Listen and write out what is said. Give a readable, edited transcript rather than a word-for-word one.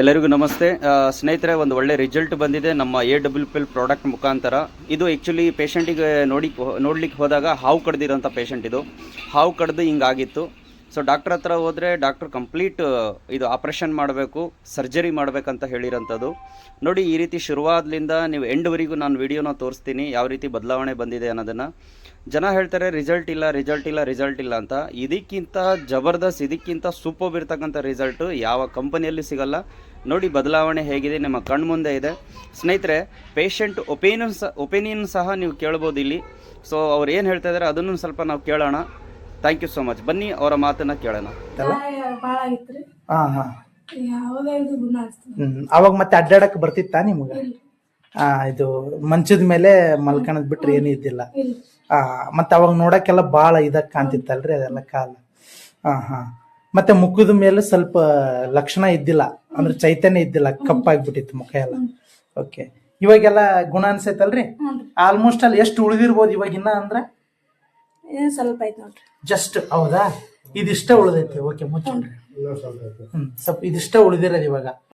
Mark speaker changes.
Speaker 1: ಎಲ್ಲರಿಗೂ ನಮಸ್ತೆ ಸ್ನೇಹಿತರೆ, ಒಂದು ಒಳ್ಳೆ ರಿಸಲ್ಟ್ ಬಂದಿದೆ ನಮ್ಮ AWPL ಪ್ರಾಡಕ್ಟ್ ಮುಖಾಂತರ. ಇದು ಆ್ಯಕ್ಚುಲಿ ಪೇಷಂಟಿಗೆ ನೋಡ್ಲಿಕ್ಕೆ ಹೋದಾಗ ಹಾವು ಕಡ್ದಿರೋಂಥ ಪೇಷಂಟ್. ಇದು ಹಾವು ಕಡ್ದು ಹಿಂಗಾಗಿತ್ತು. ಸೊ ಡಾಕ್ಟ್ರ್ ಹತ್ರ ಹೋದರೆ ಡಾಕ್ಟ್ರ್ ಕಂಪ್ಲೀಟ್ ಇದು ಆಪ್ರೇಷನ್ ಮಾಡಬೇಕು, ಸರ್ಜರಿ ಮಾಡಬೇಕಂತ ಹೇಳಿರೋಂಥದ್ದು. ನೋಡಿ, ಈ ರೀತಿ ಶುರುವಾದ್ರಿಂದ ನೀವು ಎಂಡ್ವರೆಗೂ ನಾನು ವಿಡಿಯೋನ ತೋರಿಸ್ತೀನಿ ಯಾವ ರೀತಿ ಬದಲಾವಣೆ ಬಂದಿದೆ ಅನ್ನೋದನ್ನು. ಜನ ಹೇಳ್ತಾರೆ ರಿಸಲ್ಟ್ ಇಲ್ಲ ಅಂತ. ಇದಕ್ಕಿಂತ ಜಬರ್ದಸ್ತ್, ಇದಕ್ಕಿಂತ ಸೂಪರ್ ಇರ್ತಕ್ಕಂಥ ರಿಸಲ್ಟು ಯಾವ ಕಂಪನಿಯಲ್ಲಿ ಸಿಗಲ್ಲ. ನೋಡಿ ಬದಲಾವಣೆ ಹೇಗಿದೆ, ನಿಮ್ಮ ಕಣ್ಣು ಮುಂದೆ ಇದೆ ಸ್ನೇಹಿತರೆ. ಪೇಷಂಟ್ ಒಪಿನಿಯನ್ ಸಹ ನೀವು ಕೇಳ್ಬೋದು ಇಲ್ಲಿ. ಸೊ ಅವ್ರು ಏನು ಹೇಳ್ತಾ ಇದ್ದಾರೆ ಅದನ್ನು ಸ್ವಲ್ಪ ನಾವು ಕೇಳೋಣ. Thank you so much. ಬನ್ನಿ ಅವರ ಮಾತನ್ನ ಕೇಳೋಣ.
Speaker 2: ಅವಾಗ ಮತ್ತೆ ಅಡ್ಡಾಡಕ್ ಬರ್ತಿತ್ತಾ ನಿಮ್ಗೆ? ಇದು ಮಂಚದ ಮೇಲೆ ಮಲ್ಕಣದ್ ಬಿಟ್ರೆ ಏನು ಇದ್ದಿಲ್ಲ. ಮತ್ತೆ ಅವಾಗ ನೋಡಕ್ಕೆಲ್ಲ ಬಾಳ ಇದಕ್ ಕಾಣ್ತಿತ್ತಲ್ರಿ ಅದೆಲ್ಲ ಕಾಲ. ಮತ್ತೆ ಮುಖದ ಮೇಲೆ ಸ್ವಲ್ಪ ಲಕ್ಷಣ ಇದ್ದಿಲ್ಲ, ಅಂದ್ರೆ ಚೈತನ್ಯ ಇದ್ದಿಲ್ಲ, ಕಪ್ಪಾಗ್ಬಿಟ್ಟಿತ್ತು ಮುಖ ಎಲ್ಲ. ಓಕೆ, ಇವಾಗೆಲ್ಲ ಗುಣ ಅನ್ಸೈತಲ್ರಿ? ಆಲ್ಮೋಸ್ಟ್ ಅಲ್ಲಿ ಎಷ್ಟು ಉಳಿದಿರ್ಬೋದು ಇವಾಗಿನ್ನ? ಅಂದ್ರೆ
Speaker 3: ಸ್ವಲ್ಪ ಐತ್ ನೋಡ್ರಿ,
Speaker 2: ಜಸ್ಟ್. ಹೌದಾ? ಇದಿಷ್ಟ ಉಳಿದೈತಿ. ಓಕೆ, ಮುಚ್ಚಿ ಸ್ವಲ್ಪ ಇದಿಷ್ಟ ಉಳಿದಿರೋದು ಇವಾಗ.